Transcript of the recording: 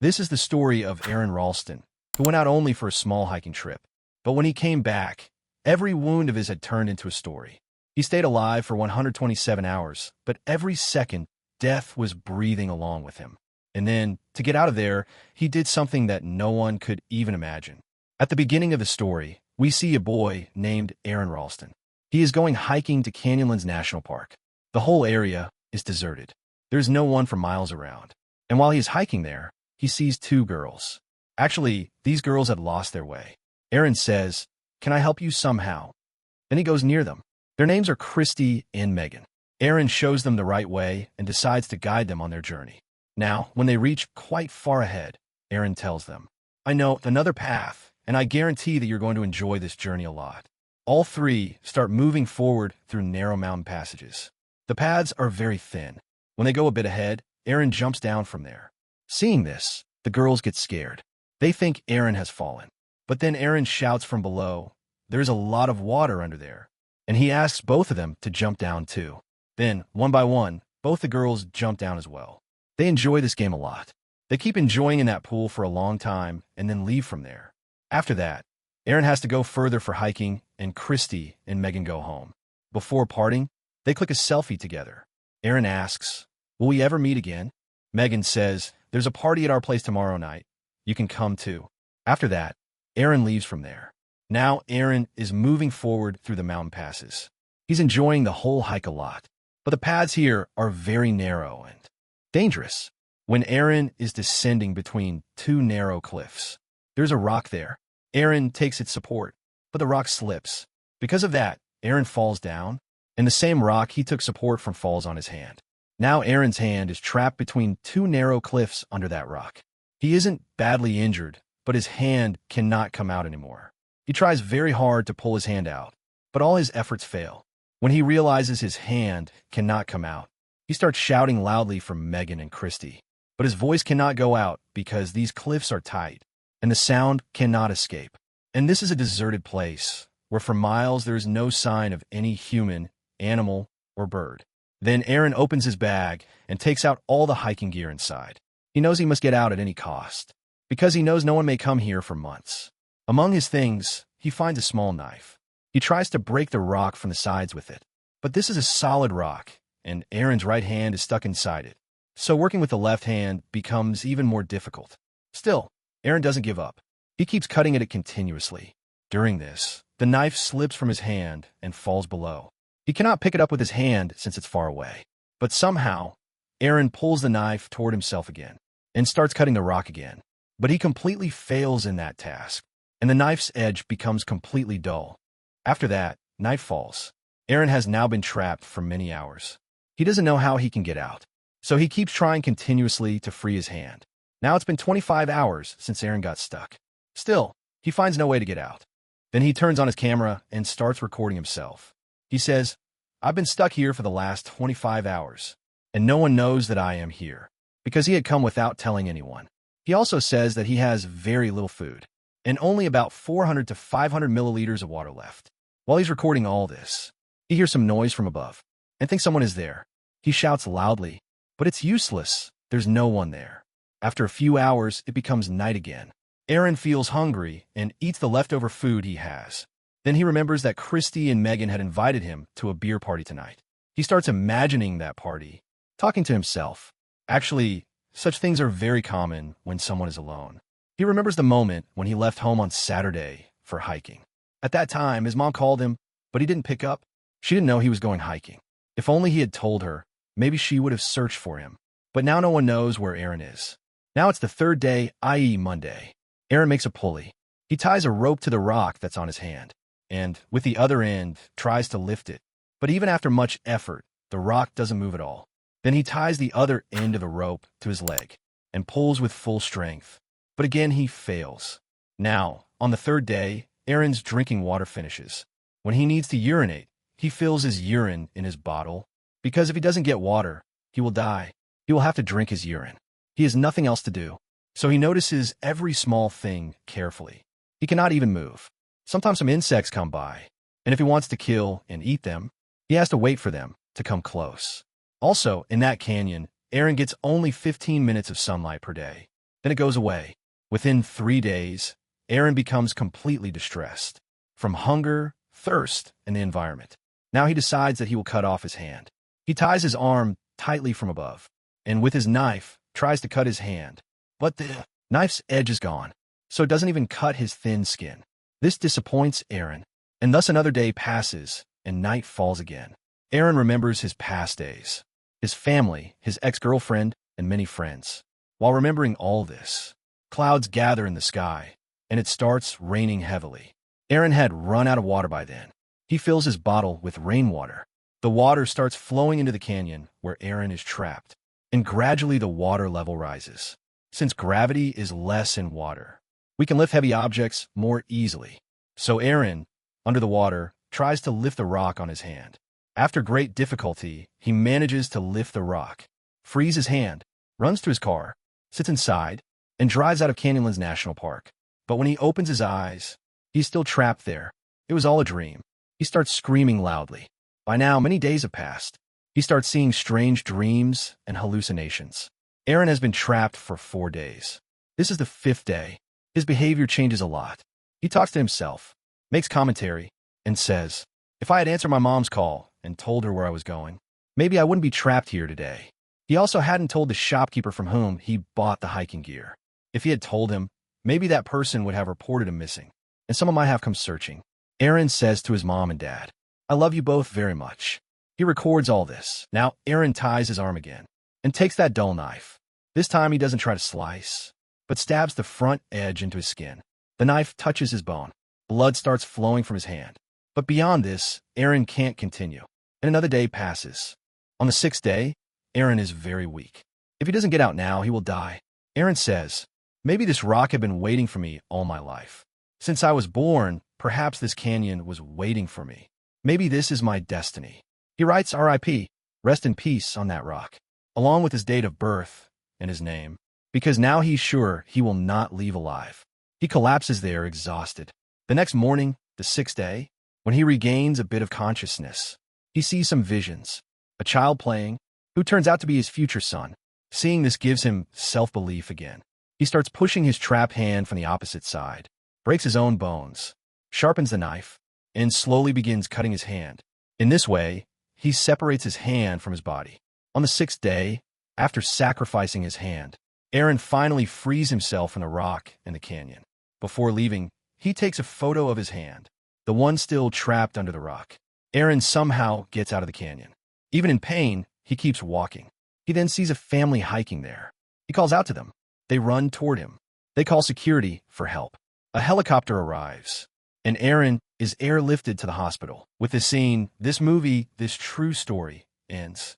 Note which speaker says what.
Speaker 1: This is the story of Aaron Ralston, who went out only for a small hiking trip. But when he came back, every wound of his had turned into a story. He stayed alive for 127 hours, but every second, death was breathing along with him. And then, to get out of there, he did something that no one could even imagine. At the beginning of the story, we see a boy named Aaron Ralston. He is going hiking to Canyonlands National Park. The whole area is deserted. There's no one for miles around. And while he is hiking there, he sees two girls. Actually, these girls had lost their way. Aaron says, "Can I help you somehow?" Then he goes near them. Their names are Christy and Megan. Aaron shows them the right way and decides to guide them on their journey. Now, when they reach quite far ahead, Aaron tells them, "I know another path, and I guarantee that you're going to enjoy this journey a lot." All three start moving forward through narrow mountain passages. The paths are very thin. When they go a bit ahead, Aaron jumps down from there. Seeing this, the girls get scared. They think Aaron has fallen. But then Aaron shouts from below, "There's a lot of water under there." And he asks both of them to jump down too. Then, one by one, both the girls jump down as well. They enjoy this game a lot. They keep enjoying in that pool for a long time and then leave from there. After that, Aaron has to go further for hiking, and Christy and Megan go home. Before parting, they click a selfie together. Aaron asks, "Will we ever meet again?" Megan says, "There's a party at our place tomorrow night. You can come too." After that, Aaron leaves from there. Now Aaron is moving forward through the mountain passes. He's enjoying the whole hike a lot, but the paths here are very narrow and dangerous. When Aaron is descending between two narrow cliffs, there's a rock there. Aaron takes its support, but the rock slips. Because of that, Aaron falls down, and the same rock he took support from falls on his hand. Now Aaron's hand is trapped between two narrow cliffs under that rock. He isn't badly injured, but his hand cannot come out anymore. He tries very hard to pull his hand out, but all his efforts fail. When he realizes his hand cannot come out, he starts shouting loudly for Megan and Christy. But his voice cannot go out because these cliffs are tight, and the sound cannot escape. And this is a deserted place, where for miles there is no sign of any human, animal, or bird. Then Aaron opens his bag and takes out all the hiking gear inside. He knows he must get out at any cost, because he knows no one may come here for months. Among his things, he finds a small knife. He tries to break the rock from the sides with it, but this is a solid rock, and Aaron's right hand is stuck inside it. So working with the left hand becomes even more difficult. Still, Aaron doesn't give up. He keeps cutting at it continuously. During this, the knife slips from his hand and falls below. He cannot pick it up with his hand since it's far away. But somehow, Aaron pulls the knife toward himself again and starts cutting the rock again. But he completely fails in that task, and the knife's edge becomes completely dull. After that, night falls. Aaron has now been trapped for many hours. He doesn't know how he can get out, so he keeps trying continuously to free his hand. Now it's been 25 hours since Aaron got stuck. Still, he finds no way to get out. Then he turns on his camera and starts recording himself. He says, "I've been stuck here for the last 25 hours, and no one knows that I am here," because he had come without telling anyone. He also says that he has very little food, and only about 400 to 500 milliliters of water left. While he's recording all this, he hears some noise from above, and thinks someone is there. He shouts loudly, but it's useless. There's no one there. After a few hours, it becomes night again. Aaron feels hungry and eats the leftover food he has. Then he remembers that Christy and Megan had invited him to a beer party tonight. He starts imagining that party, talking to himself. Actually, such things are very common when someone is alone. He remembers the moment when he left home on Saturday for hiking. At that time, his mom called him, but he didn't pick up. She didn't know he was going hiking. If only he had told her, maybe she would have searched for him. But now no one knows where Aaron is. Now it's the third day, i.e. Monday. Aaron makes a pulley. He ties a rope to the rock that's on his hand, and, with the other end, tries to lift it. But even after much effort, the rock doesn't move at all. Then he ties the other end of the rope to his leg and pulls with full strength. But again he fails. Now, on the third day, Aaron's drinking water finishes. When he needs to urinate, he fills his urine in his bottle, because if he doesn't get water, he will die. He will have to drink his urine. He has nothing else to do, so he notices every small thing carefully. He cannot even move. Sometimes some insects come by, and if he wants to kill and eat them, he has to wait for them to come close. Also, in that canyon, Aaron gets only 15 minutes of sunlight per day. Then it goes away. Within 3 days, Aaron becomes completely distressed from hunger, thirst, and the environment. Now he decides that he will cut off his hand. He ties his arm tightly from above, and with his knife, tries to cut his hand. But the knife's edge is gone, so it doesn't even cut his thin skin. This disappoints Aaron, and thus another day passes, and night falls again. Aaron remembers his past days, his family, his ex-girlfriend, and many friends. While remembering all this, clouds gather in the sky, and it starts raining heavily. Aaron had run out of water by then. He fills his bottle with rainwater. The water starts flowing into the canyon where Aaron is trapped, and gradually the water level rises. Since gravity is less in water, we can lift heavy objects more easily. So Aaron, under the water, tries to lift the rock on his hand. After great difficulty, he manages to lift the rock, frees his hand, runs to his car, sits inside, and drives out of Canyonlands National Park. But when he opens his eyes, he's still trapped there. It was all a dream. He starts screaming loudly. By now, many days have passed. He starts seeing strange dreams and hallucinations. Aaron has been trapped for 4 days. This is the 5th day. His behavior changes a lot. He talks to himself, makes commentary, and says, "If I had answered my mom's call and told her where I was going, maybe I wouldn't be trapped here today." He also hadn't told the shopkeeper from whom he bought the hiking gear. If he had told him, maybe that person would have reported him missing, and someone might have come searching. Aaron says to his mom and dad, "I love you both very much." He records all this. Now Aaron ties his arm again and takes that dull knife. This time he doesn't try to slice, but stabs the front edge into his skin. The knife touches his bone. Blood starts flowing from his hand. But beyond this, Aaron can't continue, and another day passes. On the 6th day, Aaron is very weak. If he doesn't get out now, he will die. Aaron says, "Maybe this rock had been waiting for me all my life. Since I was born, perhaps this canyon was waiting for me. Maybe this is my destiny." He writes RIP, rest in peace, on that rock, along with his date of birth and his name, because now he's sure he will not leave alive. He collapses there exhausted. The next morning, the 6th day, when he regains a bit of consciousness, he sees some visions. A child playing, who turns out to be his future son. Seeing this gives him self-belief again. He starts pushing his trapped hand from the opposite side, breaks his own bones, sharpens the knife, and slowly begins cutting his hand. In this way, he separates his hand from his body. On the 6th day, after sacrificing his hand, Aaron finally frees himself from the rock in the canyon. Before leaving, he takes a photo of his hand, the one still trapped under the rock. Aaron somehow gets out of the canyon. Even in pain, he keeps walking. He then sees a family hiking there. He calls out to them. They run toward him. They call security for help. A helicopter arrives, and Aaron is airlifted to the hospital. With this scene, this movie, this true story, ends.